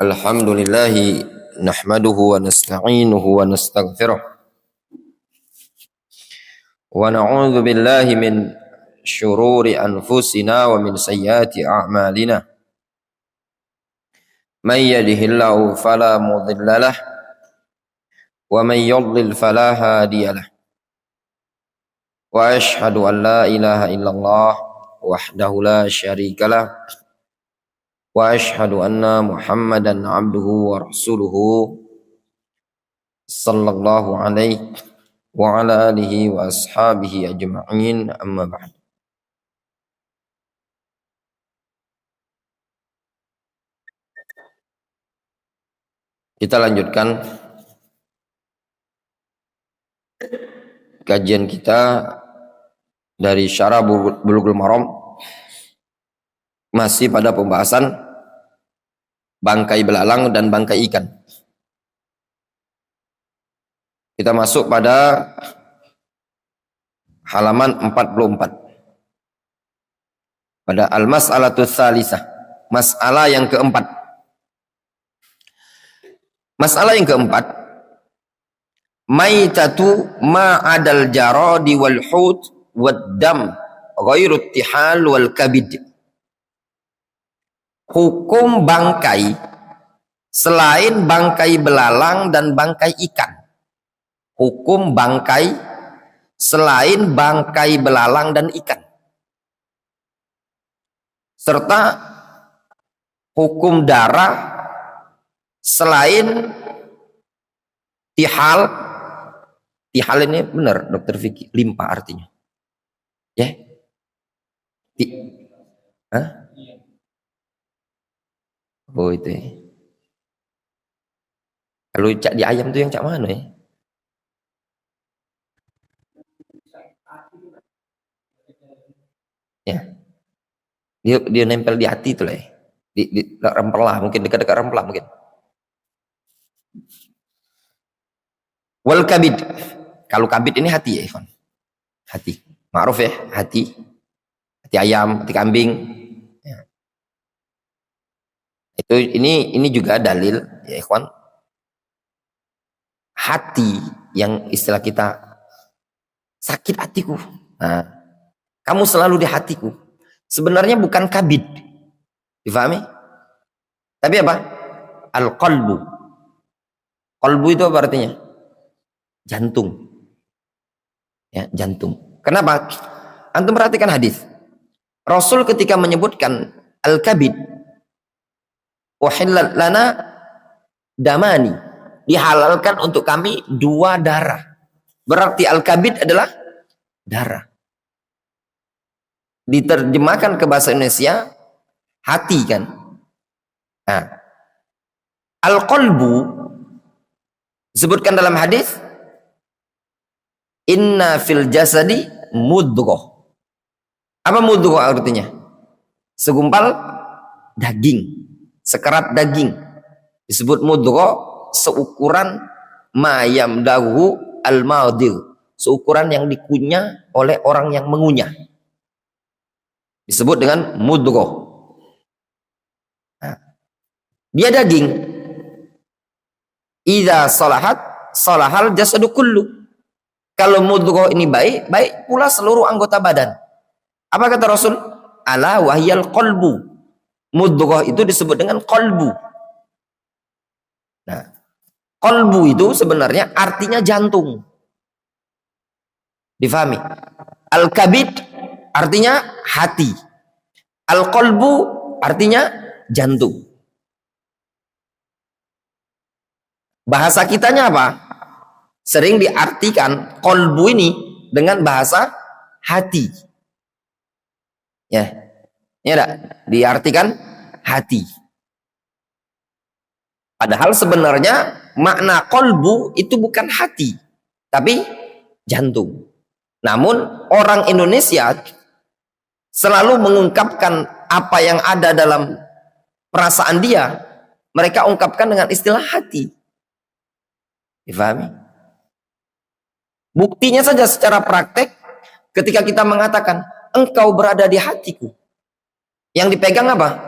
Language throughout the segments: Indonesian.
Alhamdulillahi nahmaduhu wa nasta'inuhu wa nastaghfiruh wa na'udzu billahi min syururi anfusina wa min sayyiati a'malina may yahdihillahu fala mudhillalah wa may yudlil fala hadiyalah wa ashhadu an la ilaha illallah wahdahu la syarikalah wa ashhadu anna muhammadan abduhu wa rasuluhu sallallahu alaihi wa ala alihi wa ashabihi ajma'in, amma ba'd. Kita lanjutkan kajian kita dari Syarah Bulughul Maram, masih pada pembahasan bangkai belalang dan bangkai ikan. Kita masuk pada halaman 44. Pada al-mas'alatu tsalisah, masalah yang keempat. Masalah yang keempat, maitatu ma'adal jaradi wal hut wad dam ghairu ittihal wal kabid. Hukum bangkai selain bangkai belalang dan bangkai ikan. Hukum bangkai selain bangkai belalang dan ikan. Serta hukum darah selain tihal. Tihal ini benar Dokter Vicky, limpa artinya. Ya. Hah? Oh itu ya. Kalau cak di ayam tuh yang cak mana ya? Ya. Dia nempel di hati itu lah ya. Di remplah, mungkin dekat-dekat remplah mungkin. Wal kabid. Kalau kabid ini hati ya, Ikhwan. Hati. Ma'ruf ya, hati. Hati ayam, hati kambing. Ya. Itu ini juga dalil ya, Ikhwan. Hati yang istilah kita sakit hatiku. Nah, kamu selalu di hatiku. Sebenarnya bukan kabid. Difahami? Tapi apa? Al-qalbu. Qalbu itu apa artinya? Jantung. Ya, jantung. Kenapa? Antum perhatikan hadis. Rasul ketika menyebutkan al-kabid, uhillat lana damani, dihalalkan untuk kami dua darah. Berarti al-kabid adalah darah. Diterjemahkan ke bahasa Indonesia hati kan. Nah, al-qalbu disebutkan dalam hadis, inna fil jasadi mudghah. Apa mudghah artinya? Segumpal daging, sekerat daging. Disebut mudghah seukuran mayam dahu al-madil, seukuran yang dikunyah oleh orang yang mengunyah. Disebut dengan mudghah. Nah, dia daging. Idza salahat salahal jasadu kullu. Kalau mudghah ini baik, baik pula seluruh anggota badan. Apa kata Rasul? Ala wahyal qalbu. Mudghah itu disebut dengan qalbu. Nah, qalbu itu sebenarnya artinya jantung. Difahami? Al-kabid artinya hati. Al-qalbu artinya jantung. Bahasa kitanya apa? Sering diartikan qalbu ini dengan bahasa hati. Ya. Ya enggak? Diartikan hati. Padahal sebenarnya makna qalbu itu bukan hati, tapi jantung. Namun orang Indonesia selalu mengungkapkan apa yang ada dalam perasaan dia, mereka ungkapkan dengan istilah hati. Difahami? Buktinya saja secara praktek, ketika kita mengatakan engkau berada di hatiku, yang dipegang apa?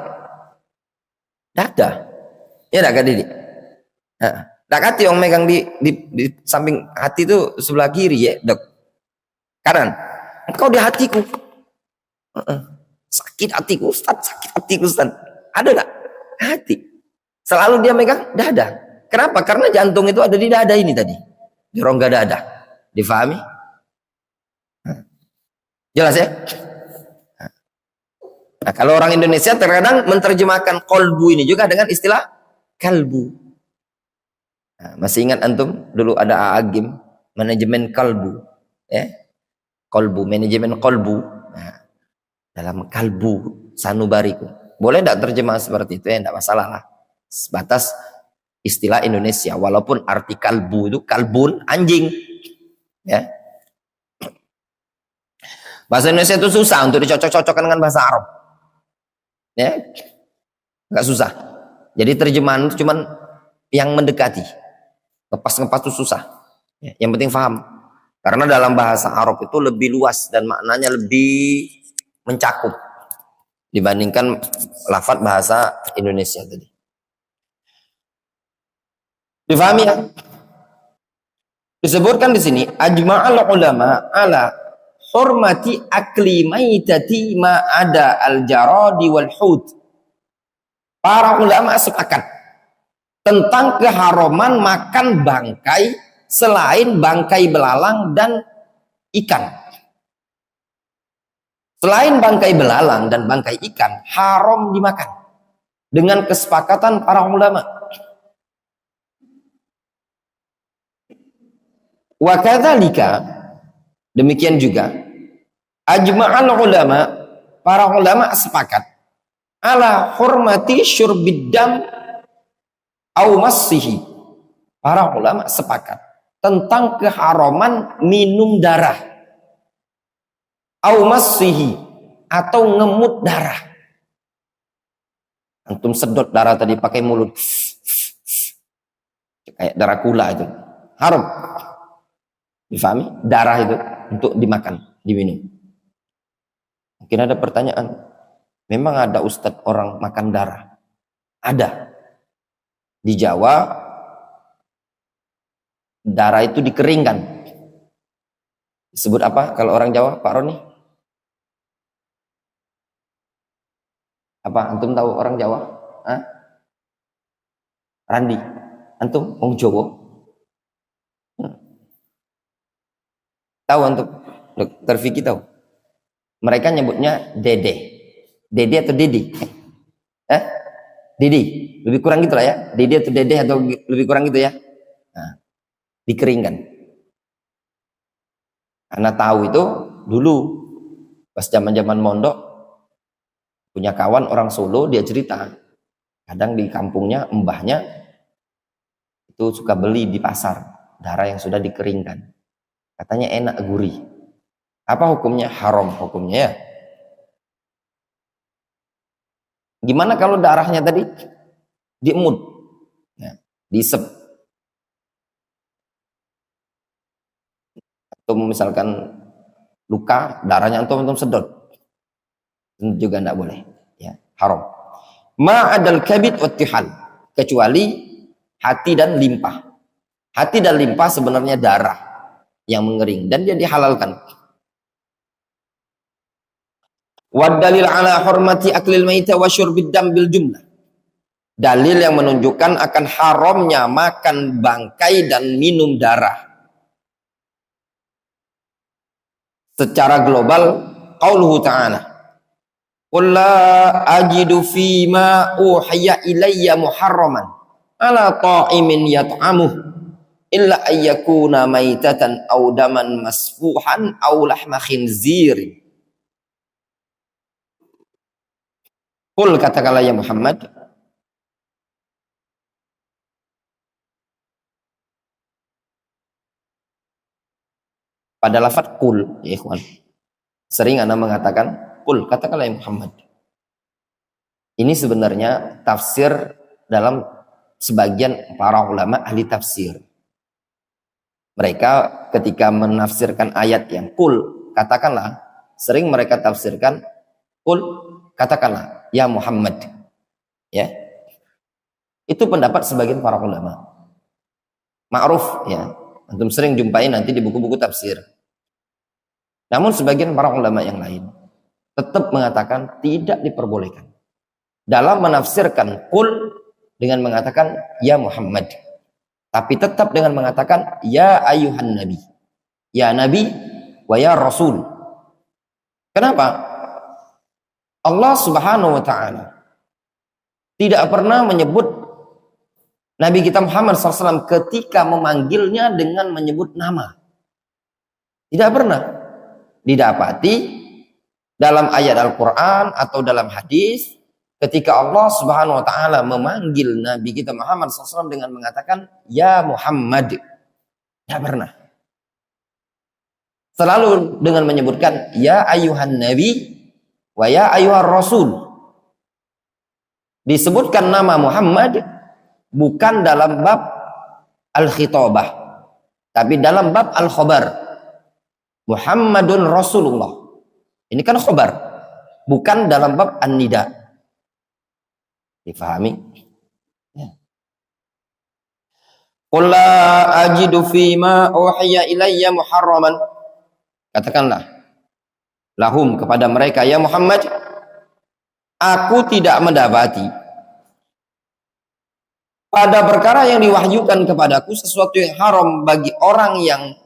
Dada. Ya enggak Kak Didi? Nah, hati yang megang di samping hati itu sebelah kiri ya, Dok. Kanan. Engkau di hatiku. Sakit hatiku, Ustaz. Sakit hatiku, Ustaz. Ada enggak? Hati. Selalu dia megang dada. Kenapa? Karena jantung itu ada di dada ini tadi. Di rongga dada. Difahami? Jelas ya? Nah, kalau orang Indonesia terkadang menerjemahkan kolbu ini juga dengan istilah kalbu. Nah, masih ingat antum dulu ada Agim manajemen kalbu, ya? Kolbu, manajemen kolbu. Nah, dalam kalbu sanubariku. Boleh tidak terjemah seperti itu ya? Tidak masalah lah. Sebatas istilah Indonesia. Walaupun arti kalbu itu kalbun anjing, ya. Bahasa Indonesia itu susah untuk dicocok-cocokkan dengan bahasa Arab. Ya, nggak susah. Jadi terjemahan itu cuman yang mendekati. Ngepas-ngepas itu susah. Ya, yang penting paham. Karena dalam bahasa Arab itu lebih luas dan maknanya lebih mencakup dibandingkan lafadz bahasa Indonesia tadi. Difahami ya? Disebutkan di sini ajma'al ulama ala hurmati akli maitati ma ada al-jaradi wal hud. Para ulama sepakat tentang keharuman makan bangkai selain bangkai belalang dan ikan. Selain bangkai belalang dan bangkai ikan haram dimakan dengan kesepakatan para ulama. Wa kadzalika, demikian juga ajma'al ulama, para ulama sepakat ala hurmati syurbiddam au massihi. Para ulama sepakat tentang keharaman minum darah au massihi, atau ngemut darah. Antum sedot darah tadi pakai mulut kayak darah kula itu haram. Difahami? Darah itu untuk dimakan, diminum. Mungkin ada pertanyaan, memang ada ustadz orang makan darah? Ada. Di Jawa darah itu dikeringkan. Disebut apa kalau orang Jawa, Pak Roni? Apa antum tahu orang Jawa? Hah? Randi. Antum wong Jawa? Tahu antum? Dokter Vicky tahu? Mereka nyebutnya dede. Dede atau didi? Didi. Lebih kurang gitu lah ya. Dede atau dede atau lebih kurang gitu ya. Nah, dikeringkan. Karena tahu itu dulu pas zaman-zaman mondok punya kawan orang Solo, dia cerita kadang di kampungnya mbahnya itu suka beli di pasar darah yang sudah dikeringkan, katanya enak, gurih. Apa hukumnya? Haram hukumnya ya. Gimana kalau darahnya tadi diemut, ya, diisep, atau misalkan luka darahnya antum sedot, juga tidak boleh, ya, haram. Ma'adal kabid wa tihal, kecuali hati dan limpah. Hati dan limpah sebenarnya darah yang mengering dan dia dihalalkan. Wa dalil ala hurmati aklil maita wa syurbid dam bil jumlah. Dalil yang menunjukkan akan haramnya makan bangkai dan minum darah secara global qauluhu ta'ala qul la ajidu fima uhiya ilayya muharraman ala ta'imin yat'amuh illa ayyakuna maitatan aw daman masfuhan aw lahma khinzir. Qul, katakanlah ya Muhammad, pada lafaz qul ya ikhwan, sering ana mengatakan qul, katakanlah ya Muhammad. Ini sebenarnya tafsir dalam sebagian para ulama ahli tafsir. Mereka ketika menafsirkan ayat yang qul, katakanlah, sering mereka tafsirkan qul, katakanlah ya Muhammad, ya. Itu pendapat sebagian para ulama. Ma'ruf ya. Antum sering jumpai nanti di buku-buku tafsir. Namun sebagian para ulama yang lain tetap mengatakan tidak diperbolehkan dalam menafsirkan qul dengan mengatakan ya Muhammad, tapi tetap dengan mengatakan ya ayuhan nabi, ya nabi wa ya rasul. Kenapa? Allah Subhanahu wa taala tidak pernah menyebut Nabi kita Muhammad SAW ketika memanggilnya dengan menyebut nama. Tidak pernah didapati dalam ayat Al-Quran atau dalam hadis ketika Allah Subhanahu wa taala memanggil Nabi kita Muhammad SAW dengan mengatakan ya Muhammad. Tidak pernah. Selalu dengan menyebutkan ya ayuhan nabi wa ya ayuhan rasul. Disebutkan nama Muhammad bukan dalam bab al-khitabah, tapi dalam bab al-khobar. Muhammadun Rasulullah. Ini kan khobar, bukan dalam bab an-nida. Difahami? Ya. Qul la ajidu fima uhiya ilayya muharraman. Katakanlah lahum kepada mereka ya Muhammad, aku tidak mendapati pada perkara yang diwahyukan kepadaku sesuatu yang haram bagi orang yang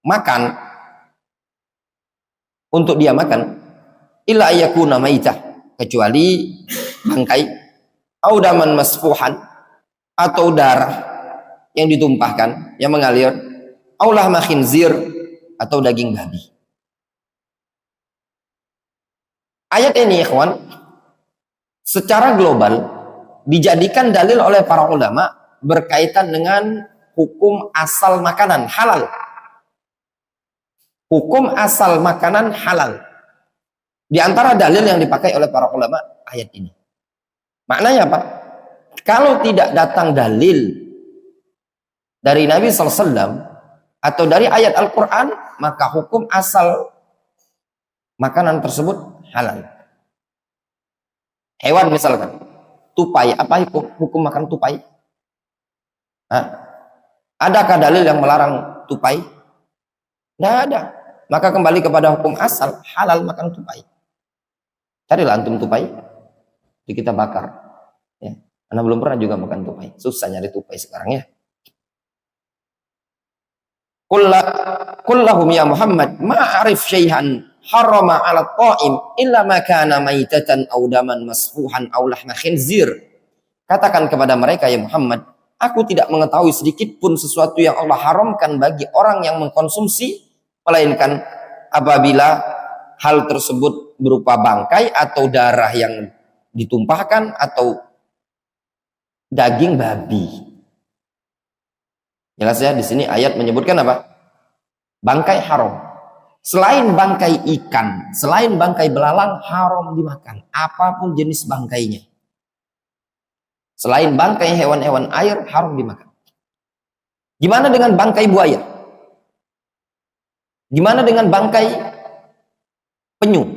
makan untuk dia makan illa ayyakuna maitah, kecuali bangkai, audaman masfuhan, atau darah yang ditumpahkan yang mengalir, aulah khinzir, atau daging babi. Ayat ini ikhwan secara global dijadikan dalil oleh para ulama berkaitan dengan hukum asal makanan halal. Hukum asal makanan halal. Di antara dalil yang dipakai oleh para ulama ayat ini. Maknanya apa? Kalau tidak datang dalil dari Nabi SAW atau dari ayat Al-Quran, maka hukum asal makanan tersebut halal. Hewan misalkan tupai, apa hukum makan tupai? Adakah dalil yang melarang tupai? Tidak ada. Maka kembali kepada hukum asal, halal makan tupai. Carilah antum tupai, kita bakar. Ya. Karena belum pernah juga makan tupai. Susah nyari tupai sekarang ya. Qul lahum ya Muhammad, ma'arif syai'an harama 'ala ta'im illa ma kana maitatan aw daman masfuhan aw lahma khinzir. Katakan kepada mereka ya Muhammad, aku tidak mengetahui sedikit pun sesuatu yang Allah haramkan bagi orang yang mengkonsumsi melainkan apabila hal tersebut berupa bangkai atau darah yang ditumpahkan atau daging babi. Jelas ya, di sini ayat menyebutkan apa? Bangkai haram. Selain bangkai ikan, selain bangkai belalang, haram dimakan. Apapun jenis bangkainya. Selain bangkai hewan-hewan air, haram dimakan. Gimana dengan bangkai buaya? Gimana dengan bangkai penyu?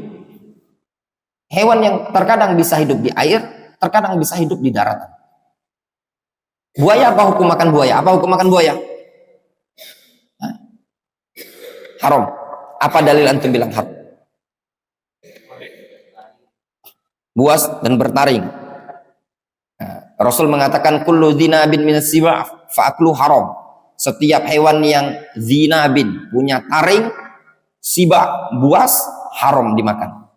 Hewan yang terkadang bisa hidup di air, terkadang bisa hidup di daratan. Buaya, apa hukum makan buaya? Apa hukum makan buaya? Haram. Apa dalil antum bilang haram? Buas dan bertaring. Rasul mengatakan kullu dzinabin minas siba fa'aklu haram. Setiap hewan yang dzinabin, punya taring, siba, buas, haram dimakan.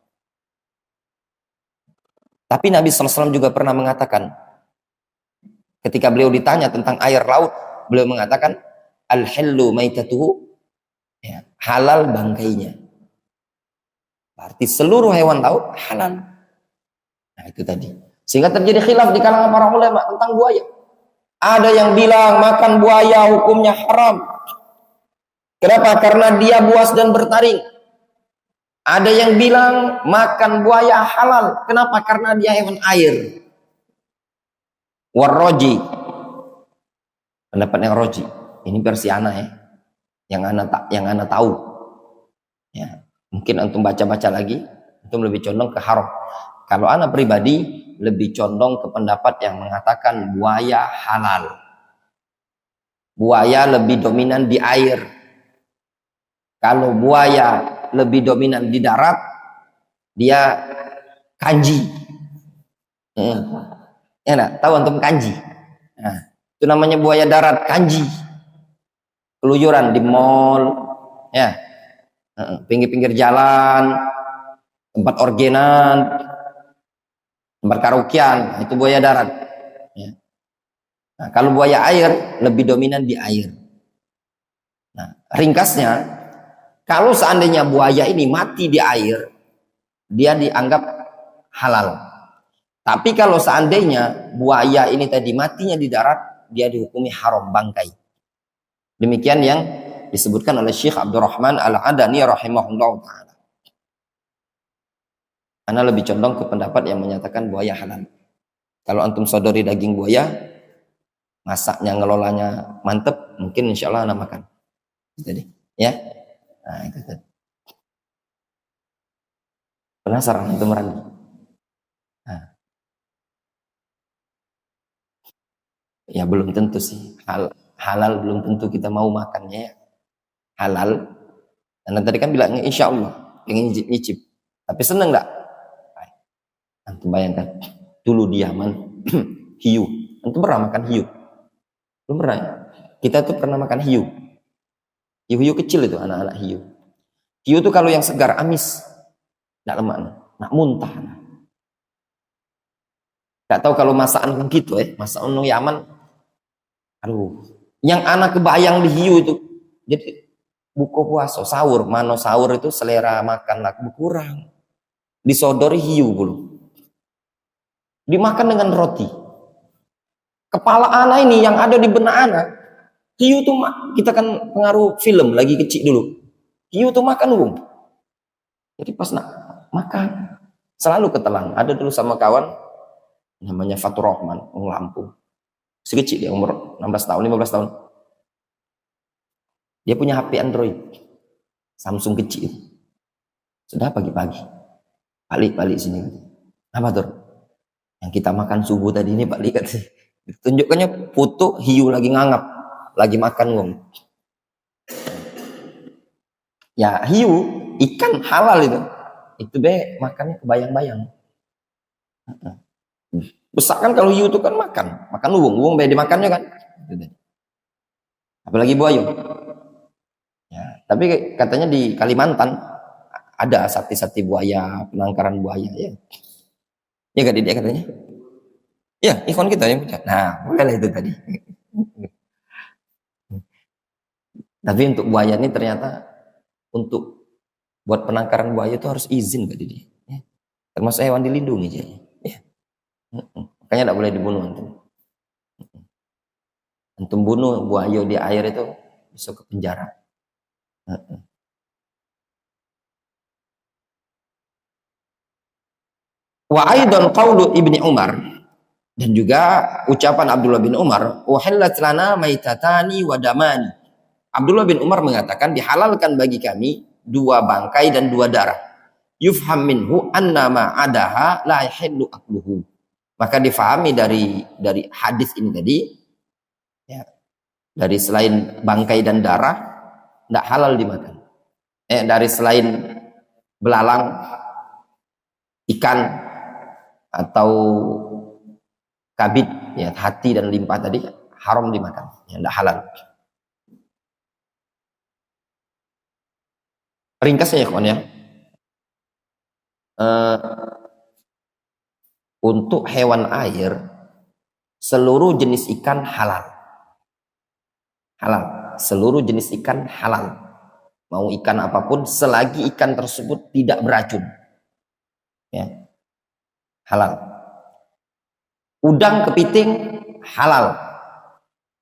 Tapi Nabi SAW juga pernah mengatakan, ketika beliau ditanya tentang air laut, beliau mengatakan al-hillu maitatuhu, ya, halal bangkainya. Berarti seluruh hewan laut halal. Nah itu tadi. Sehingga terjadi khilaf di kalangan para ulama tentang buaya. Ada yang bilang makan buaya hukumnya haram. Kenapa? Karena dia buas dan bertaring. Ada yang bilang makan buaya halal. Kenapa? Karena dia hewan air. Warroji. Pendapat yang roji. Ini versi ana ya. Yang ana tahu. Ya, mungkin antum baca-baca lagi, antum lebih condong ke haram. Kalau anak pribadi lebih condong ke pendapat yang mengatakan buaya halal. Buaya lebih dominan di air. Kalau buaya lebih dominan di darat, dia kanji. Ya enggak? Tahu antum kanji? Nah, itu namanya buaya darat, kanji. Keluyuran di mall, ya, pinggir-pinggir jalan, tempat orgenan, tempat karaokean, itu buaya darat. Ya. Nah, kalau buaya air lebih dominan di air. Nah, ringkasnya, kalau seandainya buaya ini mati di air, dia dianggap halal. Tapi kalau seandainya buaya ini tadi matinya di darat, dia dihukumi haram, bangkai. Demikian yang disebutkan oleh Syekh Abdurrahman Al-Adani rahimahullah ta'ala. Ana lebih condong ke pendapat yang menyatakan buaya halal. Kalau antum sodori daging buaya, masaknya, ngelolanya mantep, mungkin insya Allah ana makan. Jadi, ya. Nah, itu tadi. Penasaran antum merani? Nah. Ya belum tentu sih. Halal belum tentu kita mau makannya. Halal. Dan tadi kan bilang insya Allah pengen nyicip. Tapi seneng nggak? Antum bayangkan dulu di Yaman hiu. Antum pernah makan hiu? Belum pernah ya? Kita tuh pernah makan hiu. Hiu-hiu kecil itu, anak-anak hiu. Hiu tuh kalau yang segar amis, nggak lemak, nggak muntah. Nggak tahu kalau masakan gitu masakan orang Yaman. Aduh, yang anak kebayang di hiu itu, jadi buka puasa, sahur, mano sahur itu selera makan lah berkurang. Disodori hiu belum. Dimakan dengan roti. Kepala anak ini yang ada di benak anak, hiu tuh kita kan pengaruh film lagi kecil dulu. Hiu tuh makan belum. Jadi pas nak makan selalu ketelan. Ada dulu sama kawan namanya Fatur Rahman, orang Lampung. Si kecil dia umur 16 tahun, 15 tahun. Dia punya HP Android. Samsung kecil. Sudah pagi-pagi. Balik sini. Apa tuh? Yang kita makan subuh tadi ini balik katanya. Tunjukkannya foto hiu lagi ngangap. Lagi makan ngom. Ya hiu, ikan halal itu. Itu makannya kebayang-bayang. Besar kan kalau hiu itu kan makan uang dimakannya kan. Apalagi buaya. Ya, tapi katanya di Kalimantan ada sakti-sakti buaya, penangkaran buaya ya. Ya gak dia katanya? Ya, ikhwan kita yang punya. Nah, boleh itu tadi. Tapi untuk buaya ini ternyata untuk buat penangkaran buaya itu harus izin gak dia. Ya. Termasuk hewan dilindungi jadi. Ya. Makanya tidak boleh dibunuh antum. Antum bunuh buaya di air itu bisa ke penjara. Wa aidan qaulu Ibni Umar, dan juga ucapan Abdullah bin Umar, uhillat lana maitatani wa damani. Abdullah bin Umar mengatakan dihalalkan bagi kami dua bangkai dan dua darah. Yufham minhu anna ma adaha la yahillu akluhu. Maka difahami dari hadis ini tadi ya, dari selain bangkai dan darah tidak halal dimakan. Dari selain belalang, ikan atau kabid ya, hati dan limpa tadi haram dimakan, ya tidak halal. Ringkasnya ya kawan ya, untuk hewan air seluruh jenis ikan halal, seluruh jenis ikan halal, mau ikan apapun selagi ikan tersebut tidak beracun, ya halal. Udang kepiting halal,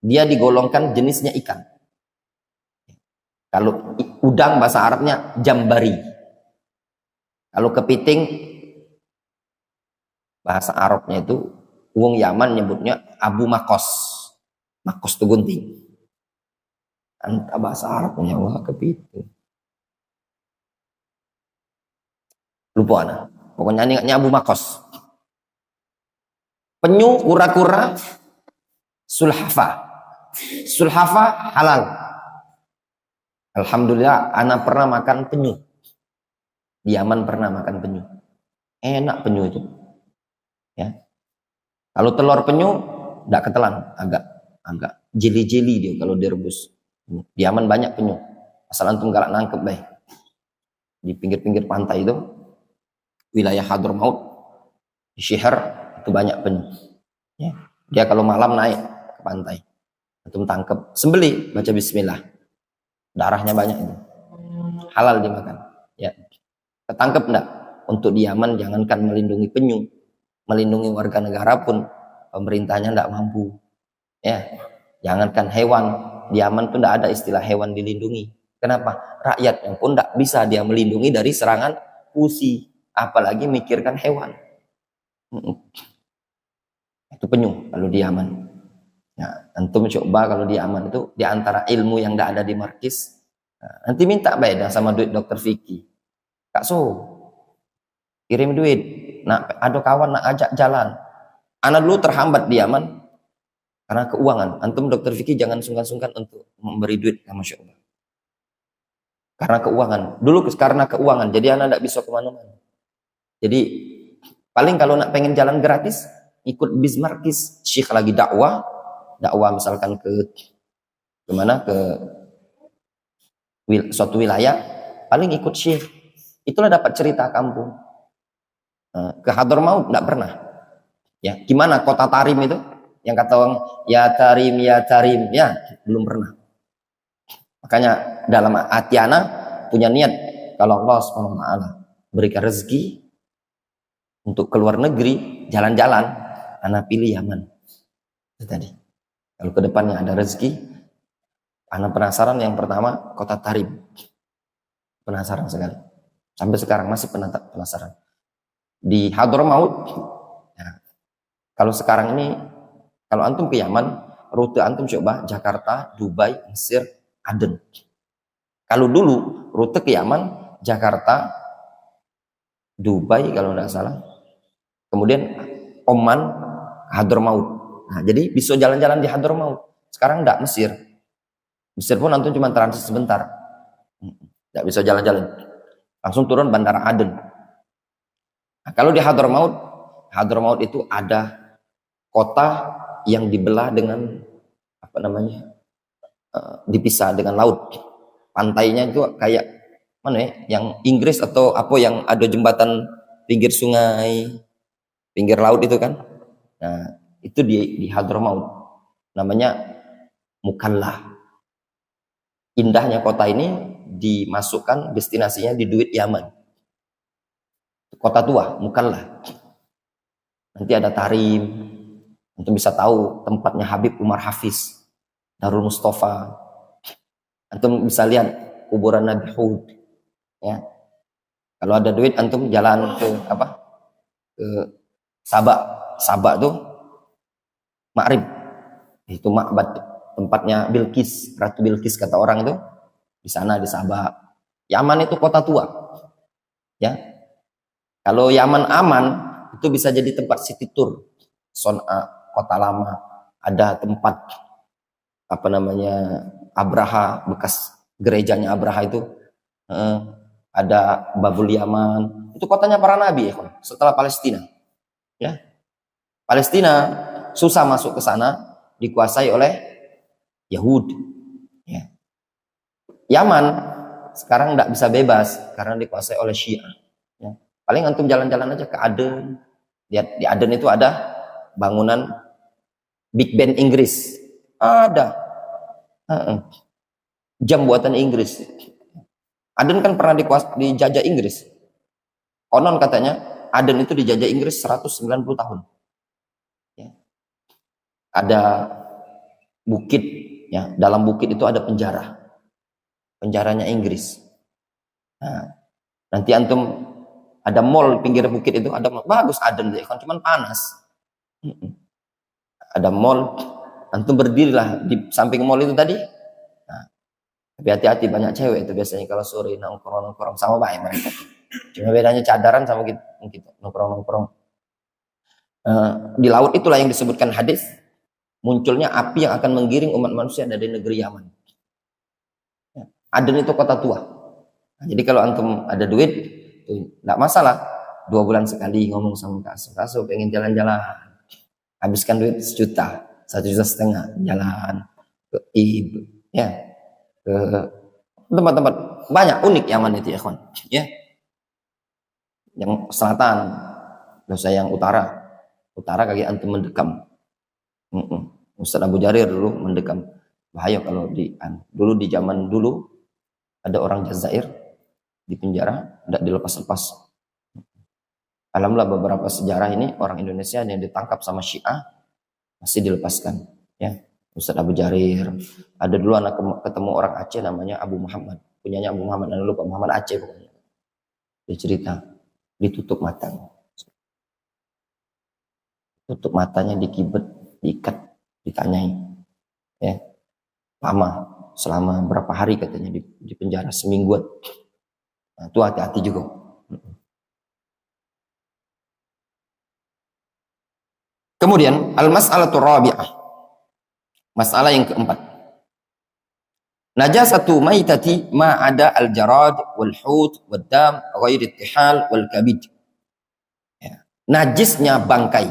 dia digolongkan jenisnya ikan. Kalau udang bahasa Arabnya jambari. Kalau kepiting bahasa Arabnya itu wong Yaman nyebutnya Abu Makos. Makos itu gunting. Entah bahasa Arabnya wah kepiting. Lupa anak. Pokoknya ingatnya Abu Makos. Penyu, kura-kura, sulhafa. Sulhafa halal. Alhamdulillah, ana pernah makan penyu. Di Yaman pernah makan penyu. Enak penyu itu. Ya. Kalau telur penyu enggak ketelan, agak jeli-jeli dia kalau direbus. Di Yaman banyak penyu. Asal antum galak nangkep baik. Di pinggir-pinggir pantai itu, wilayah Hadramaut, di Syiher itu banyak penyu. Ya. Dia kalau malam naik ke pantai. Antum tangkep, sembelih, baca bismillah. Darahnya banyak itu. Halal dimakan. Ya. Ketangkep enggak? Untuk di Yaman jangankan melindungi penyu, melindungi warga negara pun pemerintahnya enggak mampu. Ya. Jangankan hewan, di Yaman tuh enggak ada istilah hewan dilindungi. Kenapa? Rakyat yang pun enggak bisa dia melindungi dari serangan pusi, apalagi mikirkan hewan. Itu penyu kalau di Yaman. Nah, antum coba kalau di Yaman itu di antara ilmu yang enggak ada di Markis, nah, nanti minta beda sama duit dokter Vicky. Kak So, kirim duit. Nah, ada kawan nak ajak jalan. Anak dulu terhambat di Yaman karena keuangan. Antum dokter Vicky jangan sungkan-sungkan untuk memberi duit sama Syu'bah. Karena keuangan. Dulu karena keuangan, jadi anak tidak bisa kemana-mana. Jadi paling kalau nak pengen jalan gratis, ikut bis Markis. Syekh lagi dakwah misalkan ke kemana, ke suatu wilayah, paling ikut Syekh. Itulah dapat cerita kampung. Ke Hadramaut enggak pernah. Ya, gimana kota Tarim itu? Yang kata orang ya Tarim, ya belum pernah. Makanya dalam hati ana punya niat kalau Allah SWT berikan rezeki untuk keluar negeri jalan-jalan, ana pilih Yaman. Itu tadi. Kalau ke depannya ada rezeki, ana penasaran yang pertama kota Tarim. Penasaran sekali. Sampai sekarang masih penasaran. Di Hadramaut, ya, kalau sekarang ini, kalau antum ke Yaman, rute antum coba Jakarta, Dubai, Mesir, Aden. Kalau dulu rute ke Yaman, Jakarta, Dubai kalau tidak salah, kemudian Oman, Hadramaut. Nah, jadi bisa jalan-jalan di Hadramaut. Sekarang enggak, Mesir. Mesir pun antum cuma transit sebentar. Enggak bisa jalan-jalan. Langsung turun bandara Aden. Nah, kalau di Hadramaut itu ada kota yang dibelah dengan apa namanya, dipisah dengan laut. Pantainya itu kayak mana ya, yang Inggris atau apa yang ada jembatan pinggir sungai, pinggir laut itu kan. Nah, itu di Hadramaut. Namanya Mukallah. Indahnya kota ini dimasukkan destinasinya di duit Yaman. Kota tua, Mukallah. Nanti ada Tarim. Untuk bisa tahu tempatnya Habib Umar Hafiz, Darul Mustafa. Antum bisa lihat kuburan Nabi Hud. Ya. Kalau ada duit antum jalan ke apa? Ke Sabak. Sabak tuh Ma'rib. Itu makbad tempatnya Bilqis, Ratu Bilqis kata orang itu. Di sana di Sabak. Yaman itu kota tua. Ya. Kalau Yaman aman, itu bisa jadi tempat city tour. Son'a, kota lama, ada tempat apa namanya Abraha, bekas gerejanya Abraha itu, ada Babul Yaman, itu kotanya para nabi ya, setelah Palestina. Ya, Palestina susah masuk ke sana, dikuasai oleh Yahudi. Ya. Yaman sekarang tidak bisa bebas karena dikuasai oleh Syiah. Ya. Paling antum jalan-jalan aja ke Aden, lihat di Aden itu ada bangunan Big Ben Inggris, ada jam buatan Inggris. Aden kan pernah dijajah Inggris. Konon katanya Aden itu dijajah Inggris 190 tahun. Ya. Ada bukit, ya, dalam bukit itu ada penjara, penjaranya Inggris. Nah, nanti antum ada mall pinggir bukit itu, ada mall. Bagus Aden deh, kan cuman panas. Ada mall, antum berdirilah di samping mall itu tadi. Nah, tapi hati-hati banyak cewek itu biasanya kalau sore nongkrong sama baik mereka. Cuma bedanya cadaran sama kita nongkrong-nongkrong. Di laut itulah yang disebutkan hadis, munculnya api yang akan menggiring umat manusia dari negeri Yaman. Aden itu kota tua. Nah, jadi kalau antum ada duit, tidak masalah. 2 bulan sekali ngomong sama kasu, pengen jalan-jalan. Habiskan duit 1 juta, 1,5 juta jalan ke ya, ke tempat-tempat banyak unik Yaman itu ya kawan. Ya. Yang selatan, dosa yang utara kaki antum mendekam. Ustaz Abu Jarir dulu mendekam. Bahaya kalau dulu di zaman dulu ada orang Jazair di penjara, tidak dilepas-lepas. Alhamdulillah beberapa sejarah ini orang Indonesia yang ditangkap sama Syiah masih dilepaskan. Ya, Ustaz Abu Jarir. Ada dulu anak ketemu orang Aceh namanya Abu Muhammad, punyanya Abu Muhammad, anda lupa Muhammad Aceh pokoknya. Dia cerita, ditutup matanya, tutup matanya, dikibet, diikat, ditanyai, ya lama, selama berapa hari katanya di penjara, semingguan. Nah, itu hati-hati juga. Kemudian al-mas'alatu rabi'ah, masalah yang keempat, najasatu maitati ma ada al-jarad wal hut wad dam ghairi ittihal wal kabid. Ya. Najisnya bangkai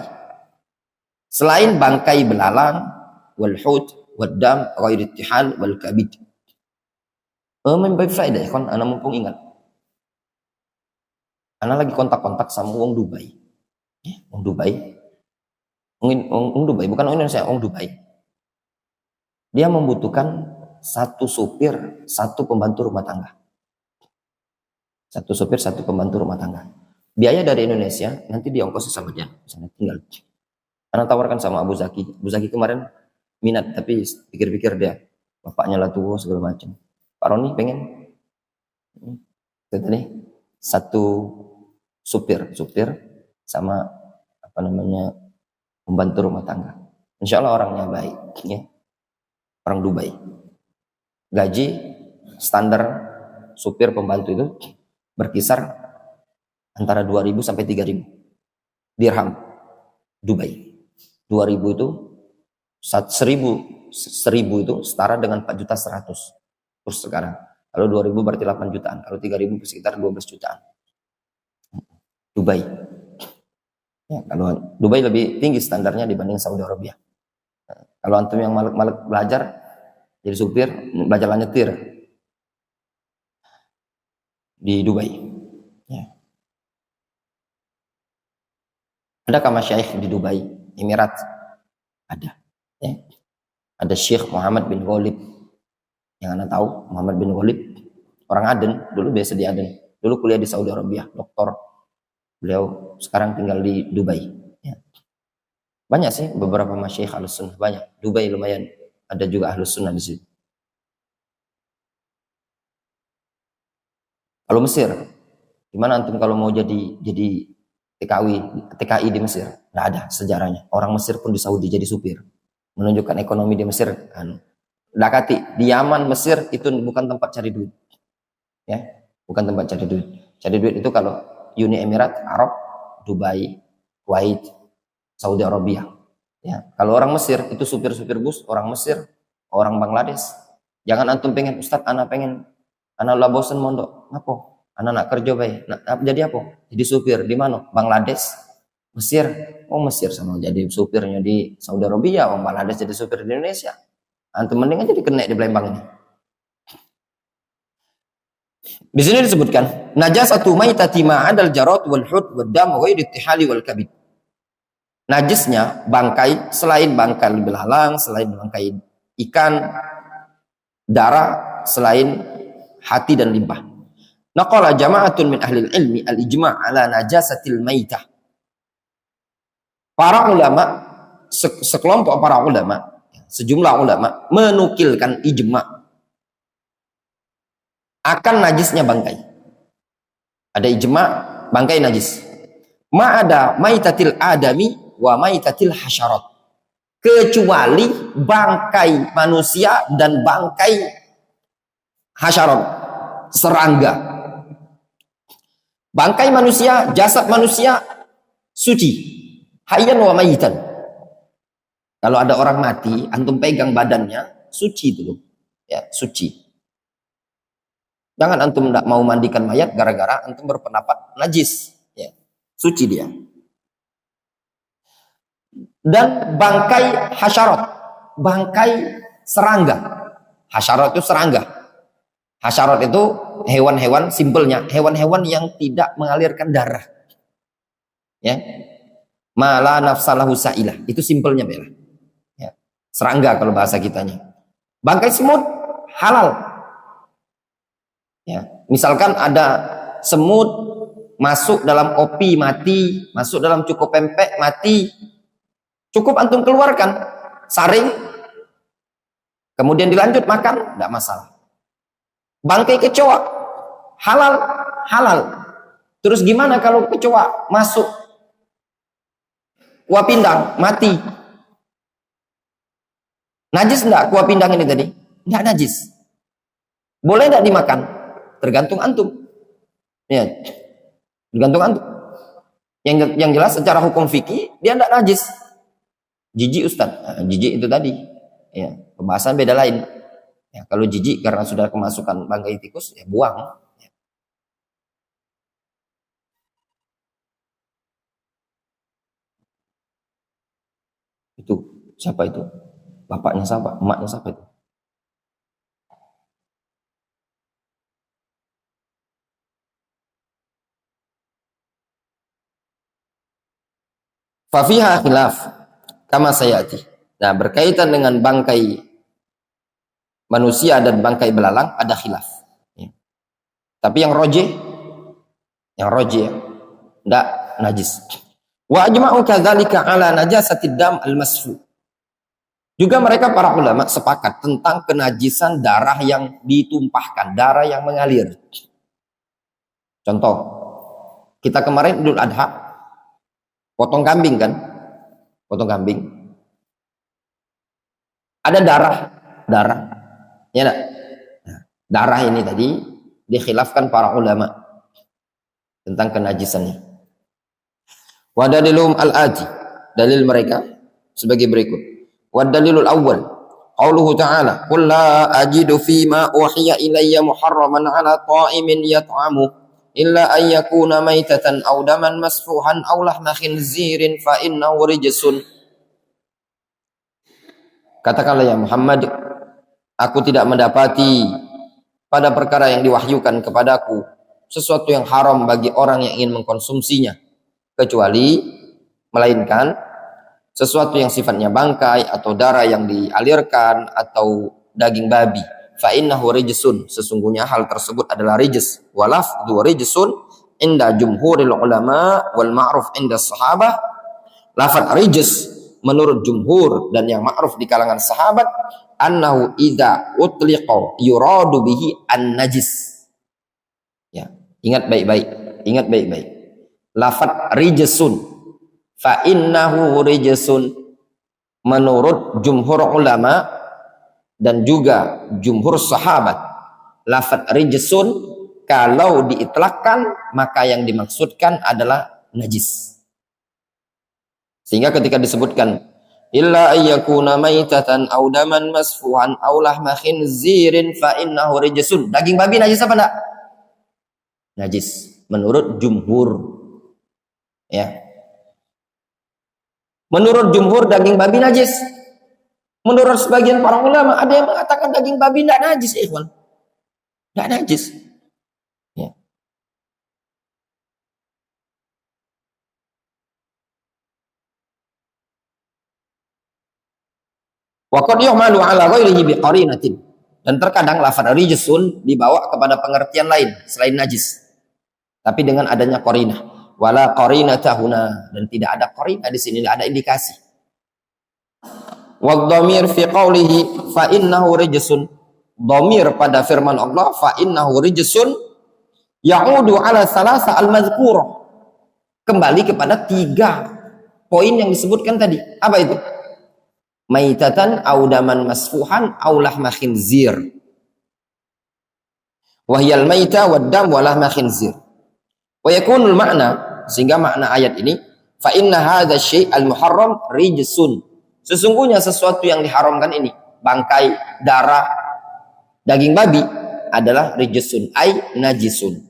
selain bangkai belalang wal hut wad dam ghairi ittihal wal kabid. Membaik faedah ya kan, ana mumpung ingat. Ana lagi kontak-kontak sama wong Dubai. Ya, wong Dubai. Wong Dubai, bukan orang Indonesia, wong Dubai. Dia membutuhkan 1 supir, 1 pembantu rumah tangga. 1 supir, 1 pembantu rumah tangga. Biaya dari Indonesia nanti diongkosi sama dia, misalnya tinggal. Karena tawarkan sama Abu Zaki. Abu Zaki kemarin minat, tapi pikir-pikir dia, bapaknya lah tua segala macam. Pak Roni pengen nih 1 supir sama apa namanya pembantu rumah tangga. Insya Allah orangnya baik, ya. Orang Dubai. Gaji standar supir pembantu itu berkisar antara 2.000 sampai 3.000 dirham Dubai. 2.000 itu 1.000 itu setara dengan 4.100.000 kurs sekarang. Kalau 2.000 berarti 8 jutaan. Kalau 3.000 sekitar 12 jutaan. Dubai. Ya, kalau Dubai lebih tinggi standarnya dibanding Saudi Arabia. Kalau antum yang malek belajar jadi supir, belajar nyetir di Dubai. Ya. Adakah masyayikh di Dubai, Emirat? Ada. Ya. Ada Syekh Muhammad bin Ghalib. Yang anda tahu, Muhammad bin Ghalib orang Aden, dulu biasa di Aden. Dulu kuliah di Saudi Arabia, doktor. Beliau sekarang tinggal di Dubai. Ya. Banyak sih beberapa masyayikh Ahlus Sunnah, banyak. Dubai lumayan, ada juga Ahlus Sunnah di situ. Kalau Mesir, gimana antum kalau mau jadi TKI di Mesir? Nggak ada sejarahnya. Orang Mesir pun di Saudi jadi supir, menunjukkan ekonomi di Mesir. Dakati di Yaman, Mesir itu bukan tempat cari duit, ya, bukan tempat cari duit. Cari duit itu kalau Uni Emirat Arab, Dubai, Kuwait, Saudi Arabia. Ya, kalau orang Mesir itu supir-supir bus, orang Mesir, orang Bangladesh. Jangan antum pengen, Ustadz, anak pengen, anak lah bosan mondok, ngapa? Anak nak kerja baik, jadi apa? Jadi supir di mana? Bangladesh, Mesir. Oh Mesir sama jadi supirnya di Saudi Arabia, orang Bangladesh jadi supir di Indonesia. Antum mending aja dikenek di Palembang ini. Di sini disebutkan najasatu maitati ma adal jarad wal hud wad dam ghairi ittihali wal kabid. Najisnya bangkai selain bangkai belalang, selain bangkai ikan, darah selain hati dan limbah. Naqala jama'atun min ahli ilmi al-ijma' ala najasatil maitah. Para ulama, sekelompok para ulama, sejumlah ulama menukilkan ijma' akan najisnya bangkai. Ada ijma' bangkai najis. Ma ada maitatil adami wa maitatil hasyarat. Kecuali bangkai manusia dan bangkai hasyarat, serangga. Bangkai manusia, jasad manusia suci. Hayyan wa mayitan. Kalau ada orang mati, antum pegang badannya, suci itu loh. Ya, suci. Jangan antum tidak mau mandikan mayat gara-gara antum berpendapat najis. Ya, suci dia. Dan bangkai hasyarat, bangkai serangga. Hasyarat itu serangga. Hasyarat itu hewan-hewan, simpelnya hewan-hewan yang tidak mengalirkan darah. Ya, mala nafsalahu sa'ilah, itu simpelnya bela. Ya. Serangga kalau bahasa kitanya. Bangkai semut halal. Ya, misalkan ada semut masuk dalam kopi mati, masuk dalam cukup pempek mati, cukup antum keluarkan, saring, kemudian dilanjut makan, tidak masalah. Bangkai kecoa halal, halal. Terus gimana kalau kecoa masuk kuah pindang mati? Najis enggak kuah pindang ini tadi? Enggak najis. Boleh enggak dimakan? Tergantung antum. Ya. Tergantung antum. Yang jelas secara hukum fikih dia enggak najis. Jijik Ustaz. Nah, jijik itu tadi. Ya, pembahasan beda lain. Ya, kalau jijik karena sudah kemasukan bangkai tikus, ya buang. Ya. Itu siapa itu? Bapaknya siapa? Emaknya siapa itu? Fafiha khilaf kama sayati. Nah, berkaitan dengan bangkai manusia dan bangkai belalang ada khilaf. Ya. Tapi yang roje enggak najis. Wa ajma'u kadzalika ala najasatid dam al-masfu. Juga mereka para ulama sepakat tentang kenajisan darah yang ditumpahkan, darah yang mengalir. Contoh, kita kemarin Idul Adha potong kambing kan? Potong kambing. Ada darah. Ya enggak? Nah, darah ini tadi dikhilafkan para ulama tentang kenajisannya. Wa dalilum al-ati, dalil mereka sebagai berikut. Wa dalilul awwal qauluhu ta'ala qul la ajidu fima uhiya ilayya muharraman 'ala ta'imin yat'amu illa an yakuna maitatan aw daman masfuhan aw lahma khinzirin fa innahu rijsun. Katakanlah ya Muhammad, aku tidak mendapati pada perkara yang diwahyukan kepadaku sesuatu yang haram bagi orang yang ingin mengkonsumsinya, kecuali melainkan sesuatu yang sifatnya bangkai atau darah yang dialirkan atau daging babi. Fa innahu rijsun, sesungguhnya hal tersebut adalah rijs. Walaf dua rijsun inda jumhuril ulama wal ma'ruf inda sahabah. Lafaz rijs menurut jumhur dan yang ma'ruf di kalangan sahabat annahu idza utliqa yuradu bihi an-najis. Ya, ingat baik-baik. Lafaz rijsun fa innahu rijsun menurut jumhur ulama dan juga jumhur sahabat, lafaz rijsun kalau diitlakkan maka yang dimaksudkan adalah najis. Sehingga ketika disebutkan illa ayyakuna maitatan aw daman masfuhan aw lahma khinzirin fa innahu rijsun, daging babi najis apa enggak? Najis menurut jumhur. Ya. Menurut jumhur daging babi najis. Menurut sebagian para ulama ada yang mengatakan daging babi tidak najis, ikhwan. Tidak najis. Ya. Wa qad yuhmalu ala ghairihi biqarinatin. Dan terkadang lafaz rijsun dibawa kepada pengertian lain selain najis. Tapi dengan adanya qarinah. Wala qarinata huna, dan tidak ada qarinah di sini, tidak ada indikasi. Wa dhamir fi qawlihi fa innahu rijsun. Dhamir pada firman Allah fa innahu rijsun ya'udu ala salasa al-madhkurah. Kembali kepada 3 poin yang disebutkan tadi. Apa itu? Maitatan aw daman masfuhan aw lahma khinzir. Wa hiyal maita wad dam wa lahma khinzir. Wa yakunul makna, sehingga makna ayat ini, fa inna hadza syai' al muharram rijsun. Sesungguhnya sesuatu yang diharamkan ini, bangkai, darah, daging babi adalah rijsun, ay najisun.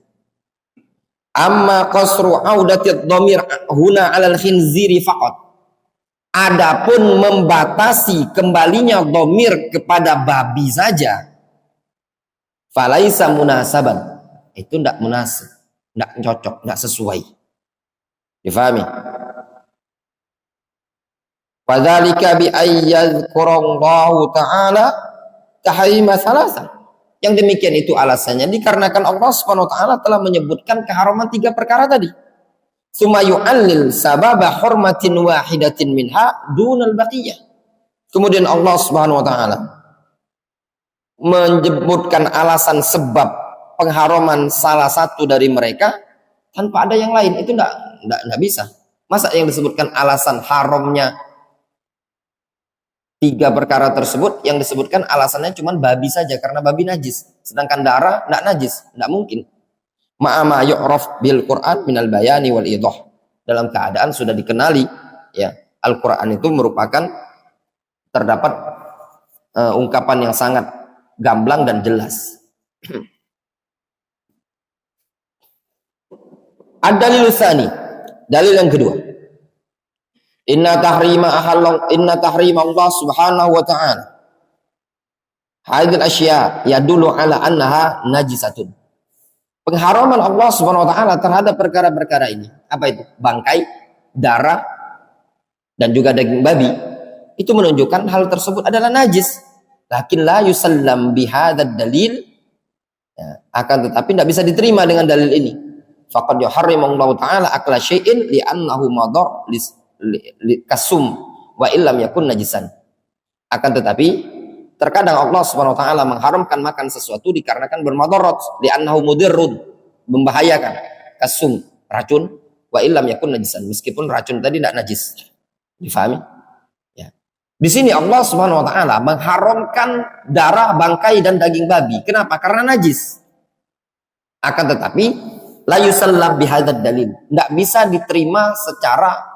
Amma qasru audatid dhamir huna 'alal khinziri faqat. Adapun membatasi kembalinya dhamir kepada babi saja, falaisa munasaban. Itu tidak munasib, tidak cocok, tidak sesuai. Difahami? Wadzalika bi ayyadhkurallahu ta'ala tahrima salasa. Yang demikian itu alasannya dikarenakan Allah Subhanahu wa taala telah menyebutkan keharaman 3 perkara tadi. Tsumma yu'allil sababa hurmatin wahidatin minha dunal baqiyah. Kemudian Allah Subhanahu wa taala menyebutkan alasan sebab pengharaman salah satu dari mereka tanpa ada yang lain. Itu enggak bisa. Masa yang disebutkan alasan haramnya 3 perkara tersebut, yang disebutkan alasannya cuma babi saja karena babi najis, sedangkan darah enggak najis, enggak mungkin. Ma'ama yu'raf bil Qur'an minal bayani wal idah. Dalam keadaan sudah dikenali ya, Al-Qur'an itu merupakan terdapat ungkapan yang sangat gamblang dan jelas. Ad-dalil tsani, dalil yang kedua. Inna tahrima Allah subhanahu wa ta'ala hadil asya yadullu ala annaha najisatun. Pengharaman Allah subhanahu wa ta'ala terhadap perkara-perkara ini, apa itu? Bangkai, darah, dan juga daging babi, itu menunjukkan hal tersebut adalah najis. Lakin la yusallam bihadad dalil, ya, akan tetapi tidak bisa diterima dengan dalil ini. Faqad yuharrimallahu ta'ala akla syai'in li'annahu madar kasum wa illam yakun najisan. Akan tetapi terkadang Allah Subhanahu wa taala mengharamkan makan sesuatu dikarenakan bermadarat, li'annahu mudirrun, membahayakan, kasum, racun, wa illam yakun najisan, meskipun racun tadi tidak najis. Difahami? Ya. Di sini Allah Subhanahu wa taala mengharamkan darah, bangkai dan daging babi. Kenapa? Karena najis. Akan tetapi la yusallam bihadzal dalil. Tidak bisa diterima secara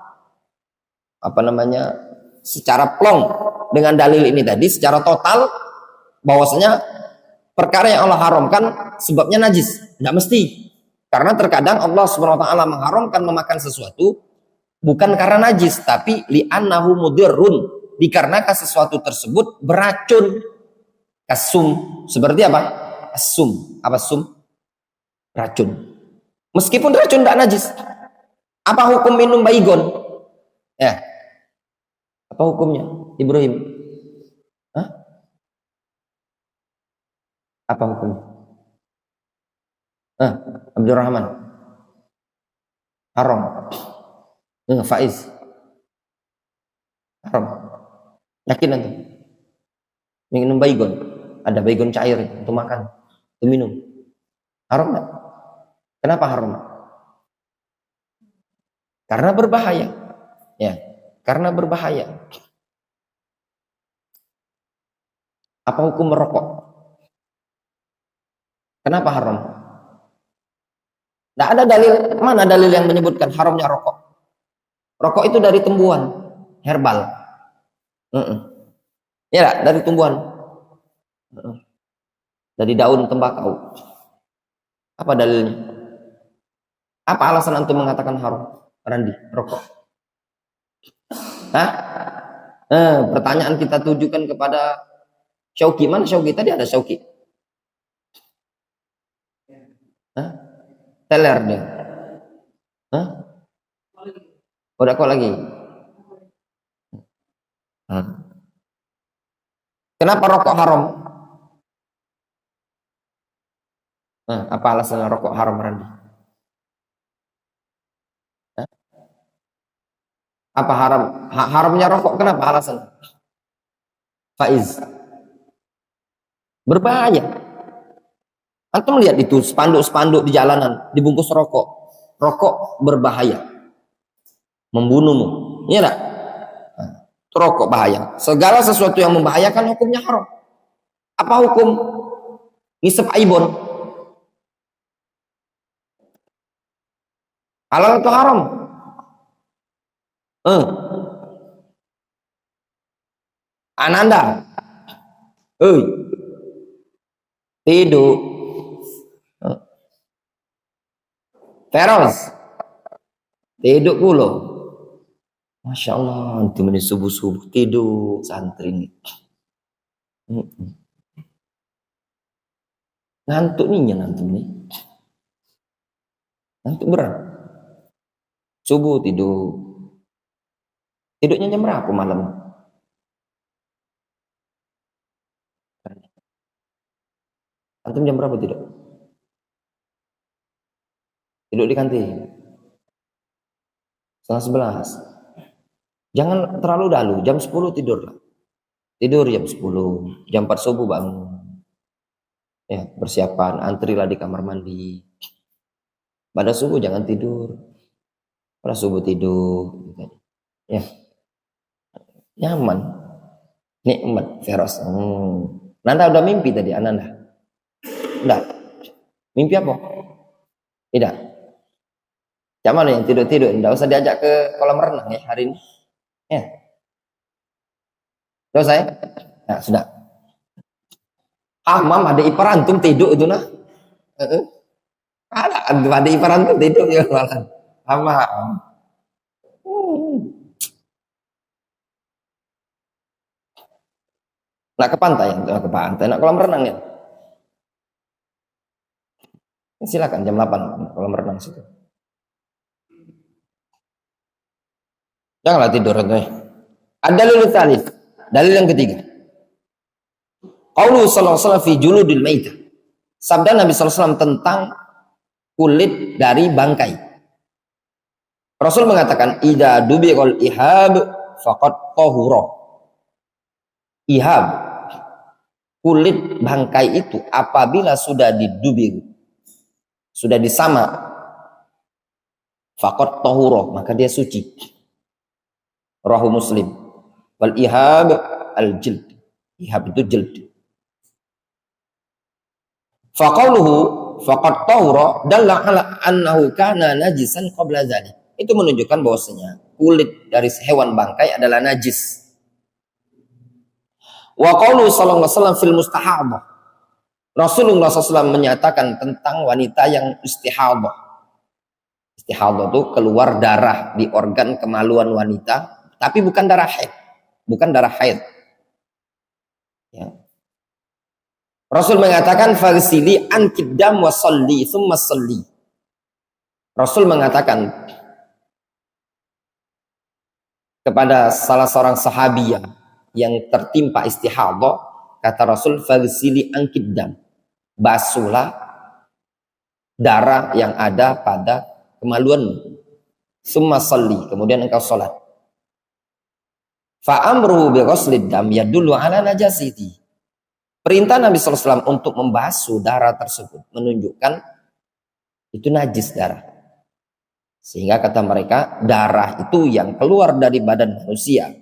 secara plong dengan dalil ini tadi, secara total bahwasanya perkara yang Allah haramkan sebabnya najis. Tidak mesti. Karena terkadang Allah Subhanahu wa taala mengharamkan memakan sesuatu bukan karena najis, tapi li'annahu mudirrun, dikarenakan sesuatu tersebut beracun. Kasum, seperti apa? Asum. Apa sum? Racun. Meskipun racun tidak najis. Apa hukum minum baygon? Ya. Apa hukumnya, Ibrahim? Hah? Apa hukumnya? Abdurrahman. Haram. Faiz. Haram. Yakin nanti? Minum baygon. Ada baygon cair untuk makan, untuk minum. Haram enggak? Kenapa haram? Karena berbahaya. Ya. Karena berbahaya. Apa hukum merokok? Kenapa haram? Tidak ada dalil. Mana dalil yang menyebutkan haramnya rokok? Rokok itu dari tumbuhan herbal. Ya, dari tumbuhan. Dari daun tembakau. Apa dalilnya? Apa alasan antum mengatakan haram? Randi, rokok. Pertanyaan kita tujukan kepada Syauqi. Mana Syauqi? Tadi ada Syauqi. Teler dia. Udah kok lagi. Kenapa rokok haram? Apa alasan rokok haram, Randi? Apa haramnya rokok? Kenapa alasan? Faiz. Berbahaya. Antum lihat itu spanduk-spanduk di jalanan dibungkus rokok. Rokok berbahaya. Membunuhmu. Iya enggak? Itu rokok bahaya. Segala sesuatu yang membahayakan hukumnya haram. Apa hukum ngisep aibon? Halal atau haram? Eh, Ananda, tidur. Eh, Feroz, tidur kulo. Masya Allah, nanti menit subuh-subuh tidur santri ini. Ngantuk nih, ngantuk nih. Ngantuk berat. Subuh tidur. Tidurnya jam berapa malam? Antum jam berapa tidur? Tidur di kantin. 10:30. Jangan terlalu dahulu, jam 10 tidur lah. Tidur jam 10, jam 4 subuh bangun. Ya, persiapan, antrilah di kamar mandi. Pada subuh jangan tidur. Pada subuh tidur. Ya, nyaman. Nikmat, Feros. Nanda udah mimpi tadi, Ananda? Udah. Mimpi apa? Tidak. Jangan yang tidur-tidur, tidak usah diajak ke kolam renang ya hari ini. Ya. Terus saya? Nah, sudah. Mam, ada ipar antum tidur itu nah. Ada ipar antum tidur ya malah. Apa? Nak ke pantai, ke pantai, nak kolam renang ya. Silakan jam 8 kolam renang situ. Janganlah tidur itu. Ada dalil tsalits. Dalil yang ketiga. Qaulu sallallahu alaihi wasallam fi juludil maitah. Sabda Nabi sallallahu alaihi wasallam tentang kulit dari bangkai. Rasul mengatakan idza dubiqal ihab faqad tahura. Ihab, kulit bangkai itu apabila sudah didubik, sudah disama, faqad tahura, maka dia suci. Rahu Muslim. Wal ihab al jild. Ihab itu jild. Faqauluhu faqad tahura dalla ala annahu kana najisan qabla dzalik. Itu menunjukkan bahwasanya kulit dari hewan bangkai adalah najis. Wa qaulu sallallahu alaihi wasallam fil mustahadah. Rasulullah SAW menyatakan tentang wanita yang istihadah. Istihadah itu keluar darah di organ kemaluan wanita, tapi bukan darah haid. Bukan darah haid. Ya. Rasul mengatakan faghsili ankid dam wa shalli tsumma shalli. Rasul mengatakan kepada salah seorang sahabiyah yang tertimpa istihadah, kata Rasul faghsili ankid dam. Basuhlah darah yang ada pada kemaluanmu. Tsumma shalli, kemudian engkau salat. Fa amruhu bi ghuslid dam yadullu ala najasiti. Perintah Nabi SAW untuk membasuh darah tersebut menunjukkan itu najis darah. Sehingga kata mereka, darah itu yang keluar dari badan manusia.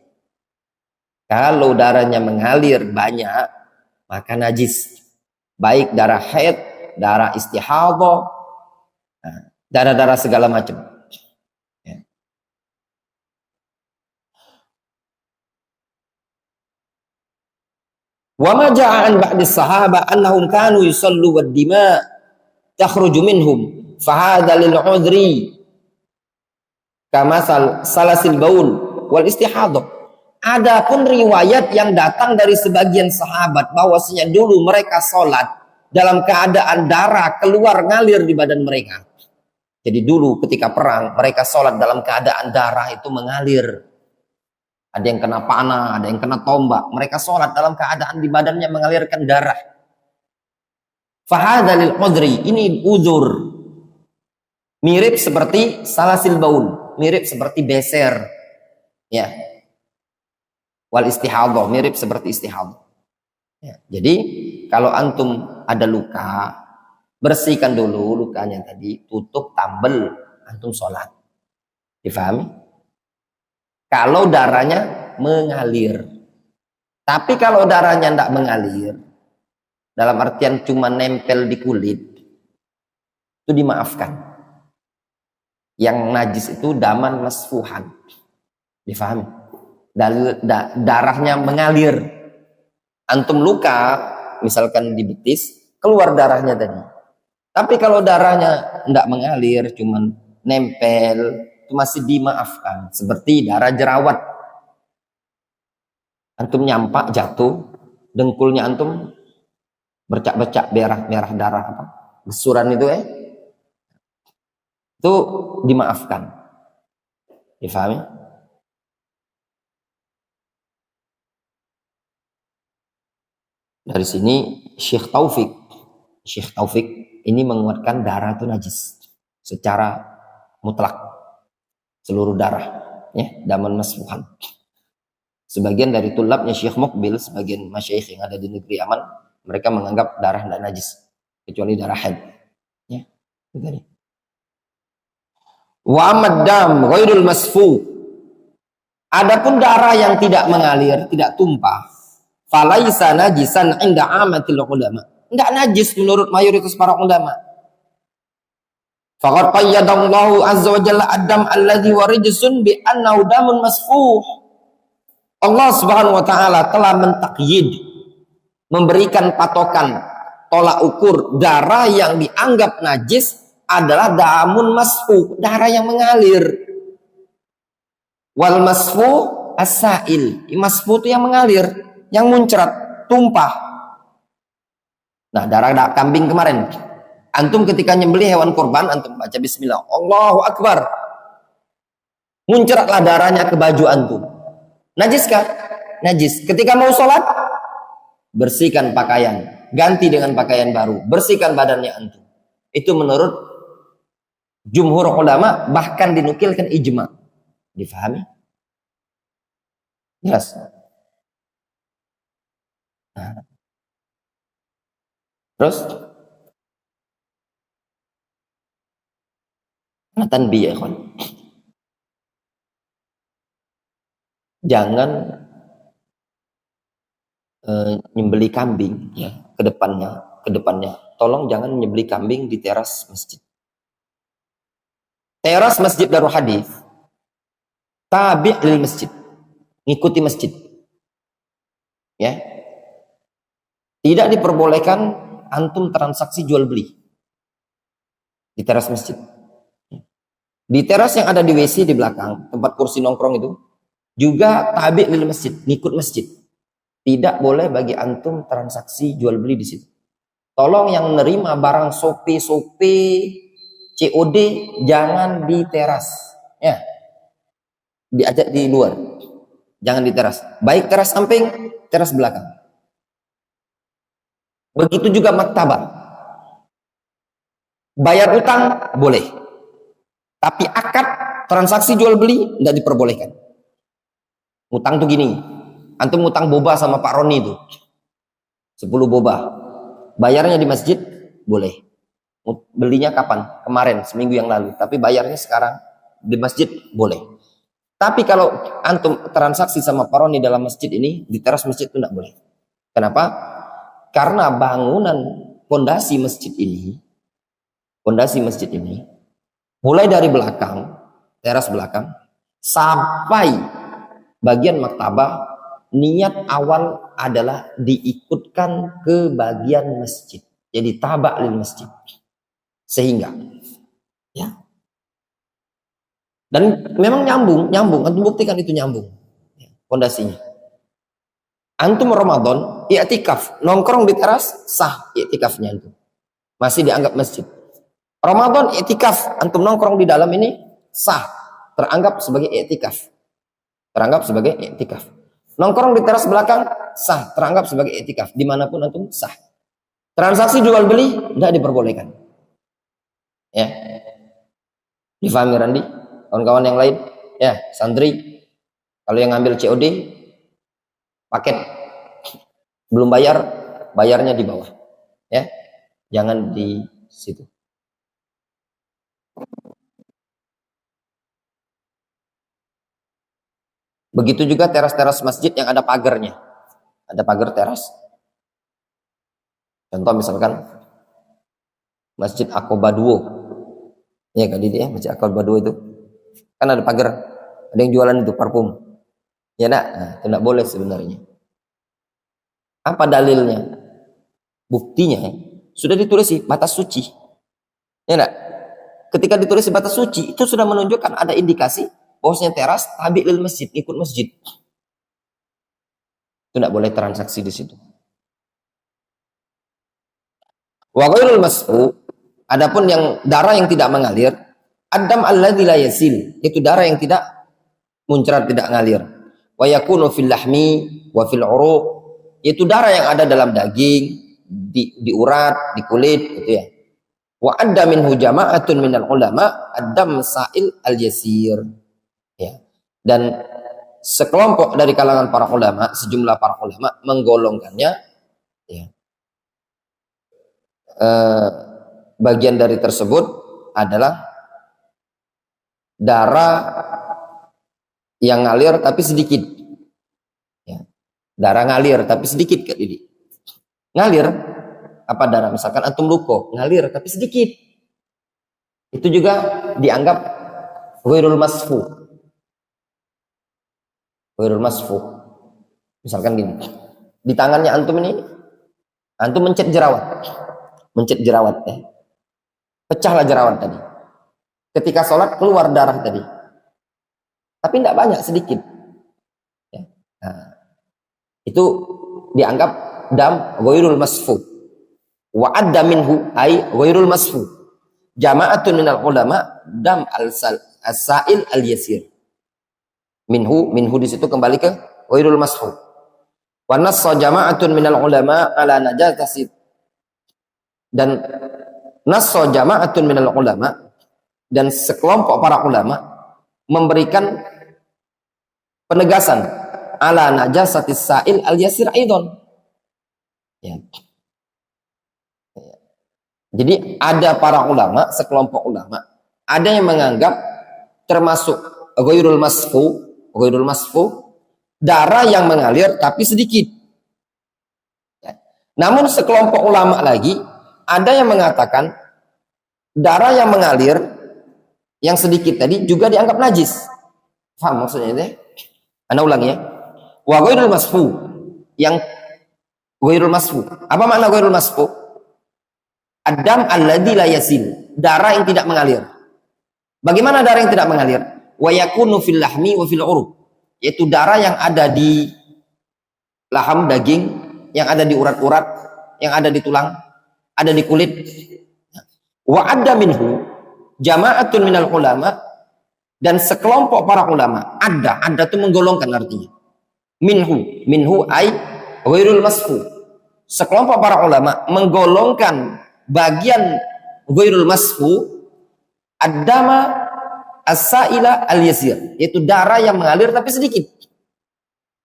Kalau darahnya mengalir banyak, maka najis. Baik darah haid, darah istihadah, darah-darah segala macam. Wa ma ja'a an ba'di sahaba annahum kanu yusallu wad dima takhruju minhum fa hadha lil 'udhri kama salasil baul wal istihadah. Adapun riwayat yang datang dari sebagian sahabat bahwasanya dulu mereka salat dalam keadaan darah keluar ngalir di badan mereka. Jadi dulu ketika perang mereka salat dalam keadaan darah itu mengalir. Ada yang kena panah, ada yang kena tombak. Mereka sholat dalam keadaan di badannya mengalirkan darah. Fahadha lil udhri, ini uzur. Mirip seperti salasil baul, mirip seperti beser. Ya. Wal istihadah, mirip seperti istihadah. Ya. Jadi kalau antum ada luka, bersihkan dulu lukanya tadi, tutup tambel, antum sholat. Difahami? Kalau darahnya mengalir. Tapi kalau darahnya tidak mengalir, dalam artian cuma nempel di kulit, itu dimaafkan. Yang najis itu daman masfuhan. Difahami? Darahnya mengalir. Antum luka, misalkan di betis, keluar darahnya tadi. Tapi kalau darahnya tidak mengalir, cuman nempel, itu masih dimaafkan. Seperti darah jerawat. Antum nyampak jatuh, dengkulnya antum bercak-bercak merah darah apa? Gesuran itu itu dimaafkan. Difahami? Dari sini Syekh Taufik ini menguatkan darah itu najis secara mutlak, seluruh darah, ya, daman masfuhan. Sebagian dari tulabnya Syekh Mukbil, sebagian masyayikh yang ada di negeri Yaman, mereka menganggap darah tidak najis kecuali darah haid, ya. Wa amaddam ghairul masfu. Adapun darah yang tidak mengalir, tidak tumpah, falaisa najisan inda amatil ulama. Tidak najis menurut mayoritas para ulama. Faqad qayyadallahu azza wa jalla ad-dam alladhi warijsun bi annahu damun masfuh. Allah Subhanahu wa taala telah mentakyid, memberikan patokan tolak ukur darah yang dianggap najis adalah damun masfuh, darah yang mengalir. Wal masfuh as-sa'il. Masfuh itu yang mengalir, yang muncrat, tumpah. Nah, darah kambing kemarin, antum ketika nyembelih hewan kurban, antum baca bismillah, Allahu akbar, muncratlah darahnya ke baju antum. Najis kah? Najis. Ketika mau sholat, bersihkan pakaian, ganti dengan pakaian baru, bersihkan badannya antum. Itu menurut jumhur ulama, bahkan dinukilkan ijma. Difahami? Jelas? Nah. Terus tanbih ya ikhwan. Jangan nyembeli kambing ya ke depannya. Tolong jangan nyembeli kambing di teras masjid. Teras Masjid Darul Hadis tabi' lil masjid, ngikuti masjid. Ya. Tidak diperbolehkan antum transaksi jual beli di teras masjid. Di teras yang ada di WC di belakang, tempat kursi nongkrong itu, juga tabi' lil masjid, ngikut masjid. Tidak boleh bagi antum transaksi jual beli di situ. Tolong yang menerima barang Shopee, COD jangan di teras, ya. Diajak di luar. Jangan di teras. Baik teras samping, teras belakang. Begitu juga maktabah. Bayar utang boleh. Tapi akad transaksi jual beli tidak diperbolehkan. Utang tuh gini. Antum utang boba sama Pak Roni itu. 10 boba. Bayarnya di masjid boleh. Belinya kapan? Kemarin, seminggu yang lalu. Tapi bayarnya sekarang di masjid boleh. Tapi kalau antum transaksi sama Pak Roni dalam masjid ini, di teras masjid itu tidak boleh. Kenapa? Karena bangunan pondasi masjid ini, mulai dari belakang, teras belakang, sampai bagian maktabah, niat awal adalah diikutkan ke bagian masjid. Jadi tabak lil masjid. Sehingga, ya. Dan memang nyambung, antum buktikan itu nyambung pondasinya. Antum Ramadan i'tikaf, nongkrong di teras, sah i'tikafnya itu. Masih dianggap masjid. Ramadan i'tikaf, antum nongkrong di dalam ini, sah, teranggap sebagai i'tikaf. Nongkrong di teras belakang, sah, teranggap sebagai i'tikaf. Dimanapun antum, sah. Transaksi jual beli tidak diperbolehkan. Ya. Difahami Randi? Kawan-kawan yang lain, ya, santri, kalau yang ngambil COD, paket, belum bayar, bayarnya di bawah, ya, jangan di situ. Begitu juga teras-teras masjid yang ada pagarnya, ada pagar teras. Contoh misalkan Masjid Aqaba Duo, Ya kali dia Masjid Akal Badua itu. Kan ada pagar, ada yang jualan itu parfum. Ya nak, nah, itu tidak boleh sebenarnya. Apa dalilnya? Buktinya sudah ditulis batas suci. Ya nak? Ketika ditulis batas suci itu sudah menunjukkan ada indikasi bahwasanya teras tabi lil masjid, ikut masjid. Itu tidak boleh transaksi di situ. Wa ghairul masfu, adapun yang darah yang tidak mengalir, adam alladzi la yasil, itu darah yang tidak muncrat, tidak ngalir. Wa yakunu fil lahmi wa fil uruq, itu darah yang ada dalam daging, di urat, di kulit gitu ya. Wa adda minhu jama'atun minal ulama adam sa'il al-yasir. Ya. Dan sekelompok dari kalangan para ulama, sejumlah para ulama menggolongkannya ya. Bagian dari tersebut adalah darah yang ngalir tapi sedikit ya. Darah ngalir tapi sedikit Kak Didi. Ngalir apa darah, misalkan antum luko ngalir tapi sedikit, itu juga dianggap ghairul masfu. Ghairul masfu misalkan gini, di tangannya antum ini antum mencet jerawat ya. Pecahlah jerawat tadi. Ketika sholat keluar darah tadi. Tapi tidak banyak, sedikit. Ya. Nah, itu dianggap dam ghairul masfu. Wa adda minhu ay ghairul masfu. Jama'atun minal ulama dam al-sa'il al-yasir. Minhu di situ kembali ke ghairul masfu. Wa nassa jama'atun minal ulama ala najasati, dan nasso jama'atun minal ulama, dan sekelompok para ulama memberikan penegasan ala najasatis sa'il al-yasir aidon. Ya. Jadi ada para ulama, sekelompok ulama, ada yang menganggap termasuk ghairul masfu, darah yang mengalir tapi sedikit. Ya. Namun sekelompok ulama lagi ada yang mengatakan darah yang mengalir yang sedikit tadi juga dianggap najis. Paham maksudnya itu? Anda ulangi ya. Wa ghairul masfu, yang ghairul masfu. Apa makna ghairul masfu? Adam alladzi la yasil, darah yang tidak mengalir. Bagaimana darah yang tidak mengalir? Wa yakunu fil lahmi wa fil uruq, yaitu darah yang ada di laham daging, yang ada di urat-urat, yang ada di tulang, ada di kulit. Wa adda minhu jama'atun minal ulama, dan sekelompok para ulama, ada itu menggolongkan artinya. Minhu ay ghairul masfu. Sekelompok para ulama menggolongkan bagian ghairul masfu ad-dama as-sa'ila al-yasir, yaitu darah yang mengalir tapi sedikit.